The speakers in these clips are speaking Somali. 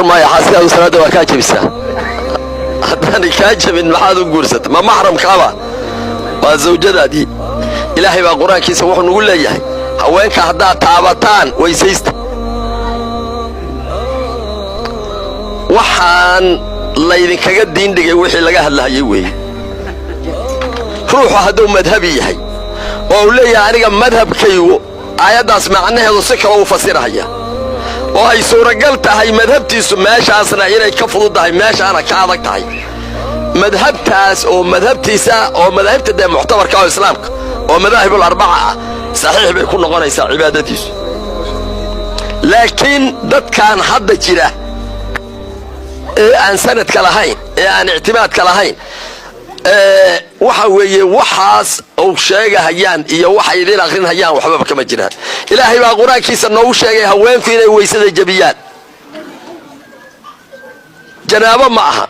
ما يحاسبها وسنده وكاجبسه هذاني كاجب من محاد وقرست ما محرم كابا وزوجة دي إلهي بقرآن كيس وحن نقول له ياهي هوينك هدا تابتان ويسيست وحان ليدن كاga diin dhigay wixii laga hadlayay weey ruuxu haduu madhabi yahay oo leeyahay aniga madhabkaygu aayadaas macnaheedu si kale u fasiraya oo ay suuragal tahay madhabtiisu meeshaasna inay ka fududahay meeshaana ka adag tahay madhabtaas oo madhabtiisa oo madhabta muxtabarka oo islaamka oo madaahibul arba'a saxiix bay ku noqonaysaa cibaadadiisu laakiin dadkan hadda jira aan sanadka lahayn aan ictimaadka lahayn waxa weeye waxaas oo sheegahayaan iyo waxa idin aqrinayaan waxba kama jiraan ilaahay baa quraankiisa noo sheegay haweenku inay weysada jabiyaan janaaba ma aha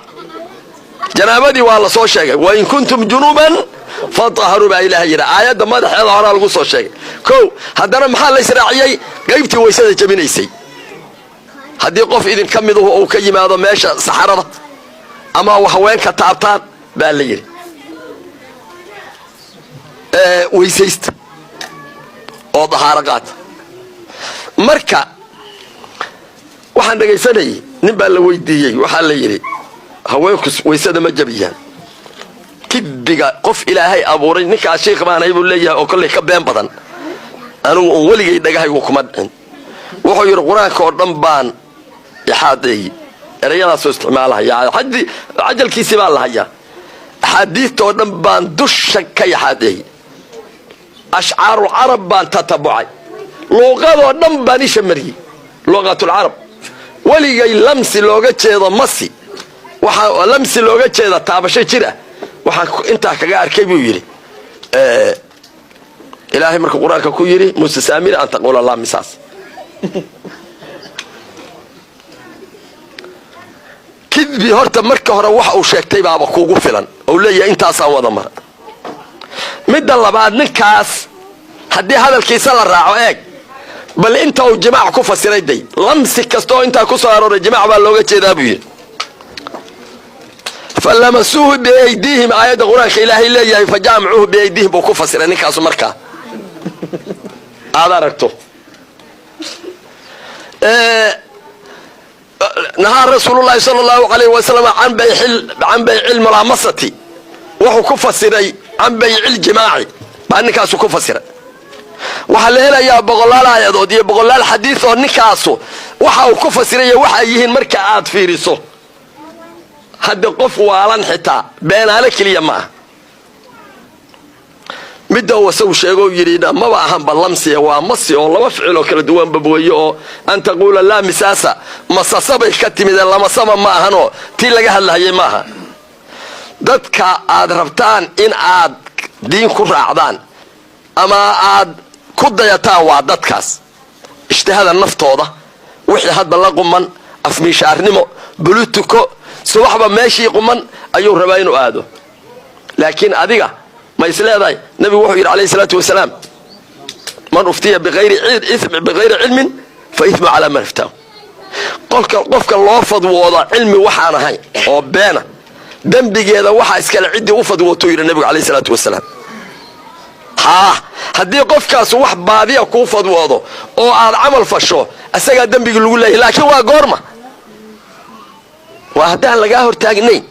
janaabadii waa la soo sheegay wa in kuntum junuban fatahharu ba ilaahay aayada madaxeeda hore lagu soo sheegay ko hadana maxaa la israaciyay qaybtii weysada jabinaysay haddii qof idin ka mid uu ka yimaado meesha saxarada ama haweenka taabtaan baa la yiri weysaysta oo dahaaro qaat marka waxaan dhageysanay nin baa la weydiiyay waxa la yiri haweenku weysada ma jabiyaan kibiga qof ilaahay abuuray ninka sheekh baanay buu leeyahay oo kale ka been badan anigu waligay dhagahaygu kuma dhicin wuxuu yiri quraanka oo dhan baan يحادي رياضة استعمالها يا حدي عجل كيسي بالله يا حديث تودن بان دش كي حادي أشعار العرب بان تتبعي لغة ودن بان شمري لغة العرب ولي لمس لغة شيء مصي لمس لغة شيء تابشة كده انت كجار كيف يجري إلهي مرك قرآن كويري مستسامر أن تقول الله مساس كذبي هرتا مركه هره waxa uu sheegtay baaba kuugu filan oo leeyahay intaas aan wada mar mid labaad ninkaas hadii hadalkiisa la raaco eeg bal inta uu jamaac ku fasiray day lamsi kasto inta ku soo arooray jamaac baa looga jeedaa buu yiri falamasuhu bi aydihim ayada quraanka ilaahay leeyahay fajamcuhu bi aydihim buu ku fasiray ninkaas markaa aad aragto نهى رسول الله صلى الله عليه وسلم عن بيع الملامسة وهو كفسري عن بيع الجماعي بأنكاسو كفسري وحلينا يا بغلال يا دودي بغلال حديث ونكاسو وحاو كفسري وحايهن مركعات في رسو هاد قف والان حتى بين عليك اليما مدة وسو شيغو يرينا ما باهم باللمسي ومسي oo laba ficilo kala duwan babweeyo an taqul la misasa masasabay ka timid lama sama ma ahano ti laga hadlayay maaha dadka aad rabtaan in aad diin ku raacdaan ama aad ku dayataan waa dadkaas ijtihaada naftooda wixii hadba la quman afmishaarnimo bulutuko subaxba meeshii quman ayuu rabaa inuu aado laakiin adiga ما يسلي نبي وحي عليه الصلاة والسلام من أفتي بغير علم فإثم على من افتاه قفك الله فض ووضع علمي وحانا هاي وبانا دنبي هذا وحا اسكال عدي وفض وطوير النبي عليه الصلاة والسلام هدي قفك سوح بادية كوفض ووضع او عاد عمل فشو اساقا دنبي يقول له لكن هو قورمة وهدان لقاه ارتاقنين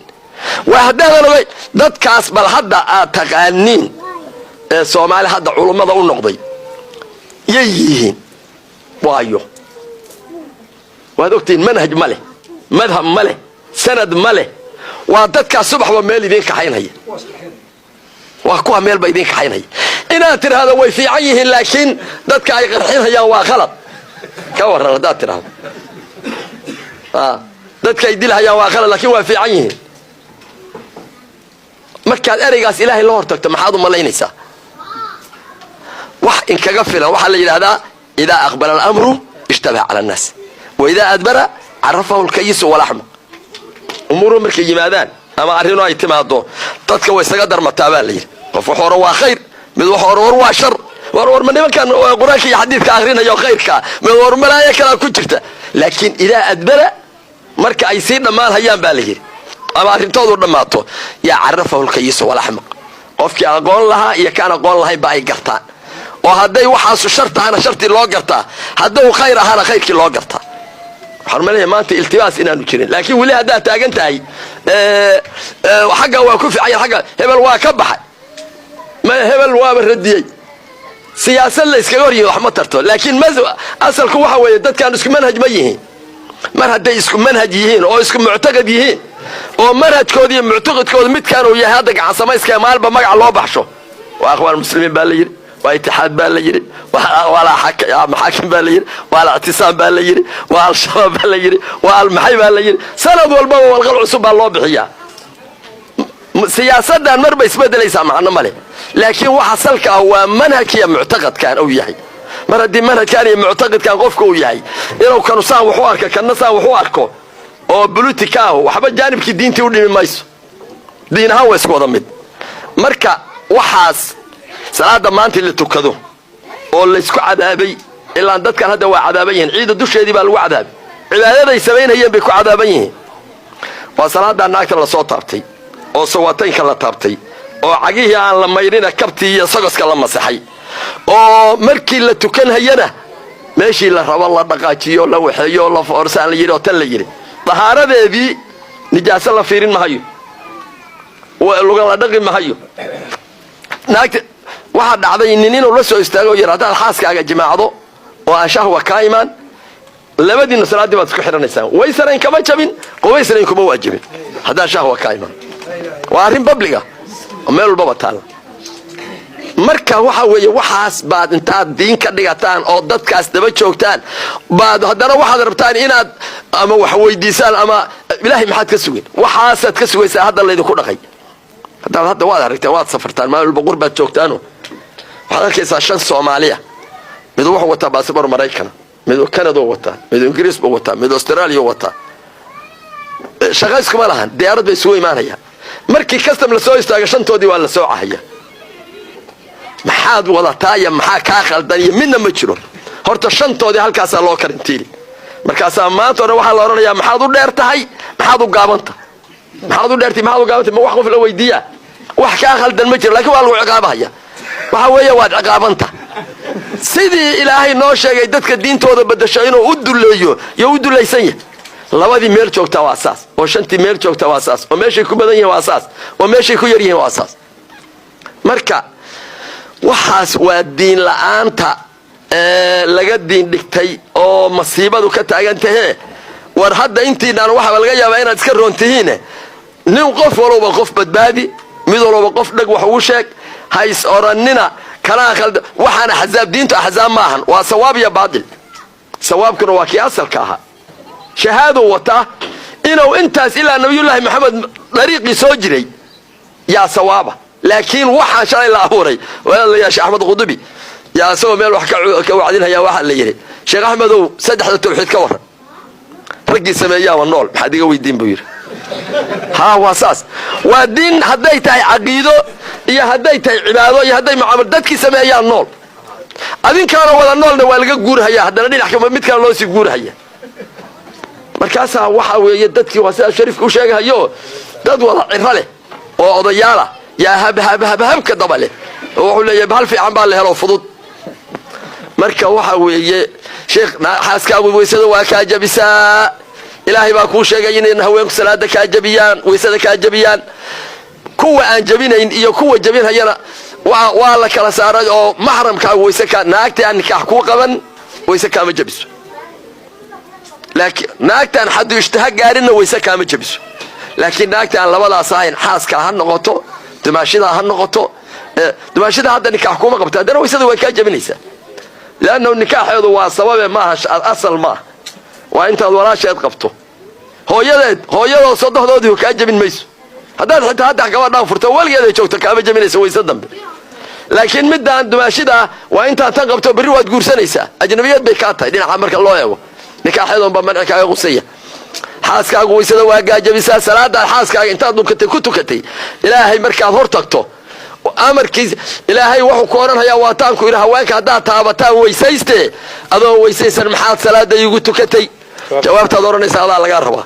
وهدان لغاية dadkaas bal hadda aad taqaaniin ee Soomaali hadda culimada u noqday yihiin waayo waad ogtiin manhaj male madhab male sanad male waa dadka subaxba meel idin ka xaynaya waa kuwa meel bay idin ka xaynaya inaad tiraahdo way fiican yihiin laakiin dadka ay qarxinayaan waa khalad ka waran hadaad tiraahdo dadka ay dilhayaan waa khalad laakiin waa fiican yihiin markaad ereygaas ilaahay la hortagto maxaad u malaynaysaa wax in kaga filan waxa la yiraahdaa ida aqbala al-amru ishtabaha ala an-nas wa ida adbara arafahu al-kays wal ahma umuru markay yimaadaan ama arino ay timaado dadka way isaga darmataa baa la yiri qof hore waa khayr mid wax hore waa shar war ma nimankan quraanka iyo xadiidka akhrinayo khayrka mid war malaa'ika kala ku jirta laakiin ida adbara marka ay sii dhammaan hayaan baa la yidhi ama arrintoodu dhammaato yaa carafahu lkayisu walaxmaq qofkii aqoon lahaa iyo kaan aqoon lahayn ba ay gartaan oo hadday waxaasu shar tahana shartii loo gartaa hadduu khayr ahaana khayrkii loo gartaa waxaan maleeyahay maanta iltibaas inaanu jirin laakiin weli haddaad taagan tahay xagga waa ku fiican xagga hebel waa ka baxay ma hebel waaba radiyey siyaasad la iskaga hor yihiin wax ma tarto laakiin asalku waxa weeye dadkaan isku manhaj ma yihiin mar hadday isku manhaj yihiin oo isku muctaqad yihiin oo manhajkooda iyo muctaqadkooda midkaan uu yahay hadda gacan samayska maalba magac loo baxsho waa akhwaan muslimiin baa la yidhi waa itixaad baa la yidhi waa maxaakim baa la yidhi waa al-ictisaam baa la yidhi waa al-shabaab baa la yidhi waa almaxay baa la yidhi sanad walbaba walqal cusub baa loo bixiyaa siyaasadan marba isbedelaysaa macno male laakiin waxa salka ah waa manhajkiya muctaqadkan uu yahay mar haddii manhajkan iyo muctaqadkan qofka uu yahay inuu kanu saan wax u arko kanna saan wax u arko oo politika ah waxba jaanibkii diintii u dhimi mayso diin ahaan waa isku wada mid marka waxaas salaada maanta la tukado oo la isku cadaabay ilaa dadkan hadda waa cadaaban yihiin ciida dusheedii baa lagu cadaabay cibaadaday samaynayeen bay ku cadaaban yihiin waa salaada naagta la soo taabtay oo sawataynka la taabtay oo cagihii aan la mayrina kabtii iyo sagoska la masaxay oo markii la tukan hayana meeshii la rabo la dhaqaajiyo la waxeeyo la foorsaan la yiri oo tan la yiri tahaaradeedii nijaasa la fiirin mahayo lugan la dhaqi mahayo naagta waxa dhacday inuu la soo istaago yiraahdo xaaskaaga jimaacdo oo aan shahwa ka iman labadiina salaadii baad isku xiranaysaa way sareen kama jabin qowaysareen kuma waajibin hadaa shahwa ka iman waa arrin babliga meel walba taala marka waxa weeye waxaas baad intaad diin ka dhigataan oo dadkaas daba joogtaan baad haddana waxaad rabtaan inaad ama wax weydiisaan ama ilaahay maxaad ka sugin waxaasaad ka sugaysaa hadda laydinku dhaqay hadda waad aragteen waad safartaan meel walba qurbaad joogtaano waxaad arkaysaa 5 Soomaaliya mid wuxuu wataa baasaboor Mareykan mid Canada wataa mid Ingiriis wataa mid Australia wataa shaqo iskuma lahan diyaarad bay soo imaanayaan markii custom la soo istaaga shantoodii waa la soo cahaya maxaad wadataa ya maxaa ka khaldan iyo midna ma jiro horta shantoodii halkaas loo karantiili markaas maanta waxa la oranayaa maxaad u dheer tahay maxaad u gaabanta maxaad u dheertay maxaad u gaabantay ma wax qof la weydiiyaa wax ka khaldan ma jiro laakiin waa lagu ciqaabaya waxa weeye waad ciqaabanta sidii ilaahay noo sheegay dadka diintooda badasho inuu u duleeyo iyo u dulaysan yahay labadii meel joogta waa asaas oo shantii meel joogta waa asaas oo meeshay ku badan yihiin waa asaas oo meeshay ku yar yihiin waa asaas marka waxaas waa diin la'aanta laga diin dhigtay oo masiibadu ka taagan tahay war hadda intiinaan waxa laga yaabaa inaad iska roontihiin nin qof walba qof badbaadi mid walba qof dhag wax uu sheeg hays oranina kala khalad waxana xasaab diintu ahzaab maahan waa sawaab iyo baadil sawaabkuna waa kii asalka aha shahaado wata inuu intaas ilaa nabiyullaahi maxamed dariiqi soo jiray yaa sawaaba laakiin waxa shalay la abuuray walaal ya sheekh Ahmed Qudubi yaa soo meel wax ka wacdinaya waxa la yiri sheekh Ahmedow saddexda tawxiid ka waran ragii sameeyaa waa nool maxaad iga weydiin buu yiri ها واساس ودين هداي تاي عقيده iyo haday tahay cibaado iyo haday mucaamalo dadkii sameeyaan nool adinkaana wada noolna waa laga guurhaya hadana dhinac ka mid kale loo sii guurhaya markaas waxa weeye dadkii wasaa shariif u sheegayo dad wada cirra leh oo odayaala yaa hab ka dabale wuxuu leeyahay bahal fiican baa la helo fudud marka waxa weeye sheekh xaaskaagu weysada waa ka jabisaa ilaahay baa ku sheegay in haweenku salaada ka jabiyaan weysada ka jabiyaan kuwa aan jabinayn iyo kuwa jabinayana waa la kala saaray oo mahramka weysa ka naagta aan nikah ku qaban weysa kama jabiso laakiin naagtan xad ishtaha gaarina weysa kama jabiso laakiin naagtan labadaas ahayn xaaska ha noqoto dimaashida ha noqoto dimaashida hadda nikah kuma qabto hadana weysada way ka jabinaysaa laana nikaxeedu waa sababe ma asal ma waa inta walaasheed qabto hooyadoo saddexdoodii ka jabin mayso hadaan xitaa hadda gabadhaan furto waligeed joogto kaama jabinaysa weysa dambe laakiin midaan dumaashida waa inta tan qabto bari waad guursanaysaa ajnabiyad bay ka tahay dhinaca marka loo eego nikaaxeedoon ba manci kaaga qusaya xaaskaagu weysada waa gaajabisa salaada xaaskaaga intaad dukatay ku tukatay ilaahay markaad hor tagto amarkiis ilaahay wuxuu ku oranayaa waa taan ku ila haweenka hadaa taabataan weysayste adoo weysaysan maxaad salaada igu tukatay jawaabtaad oranaysaa adaa laga rabaa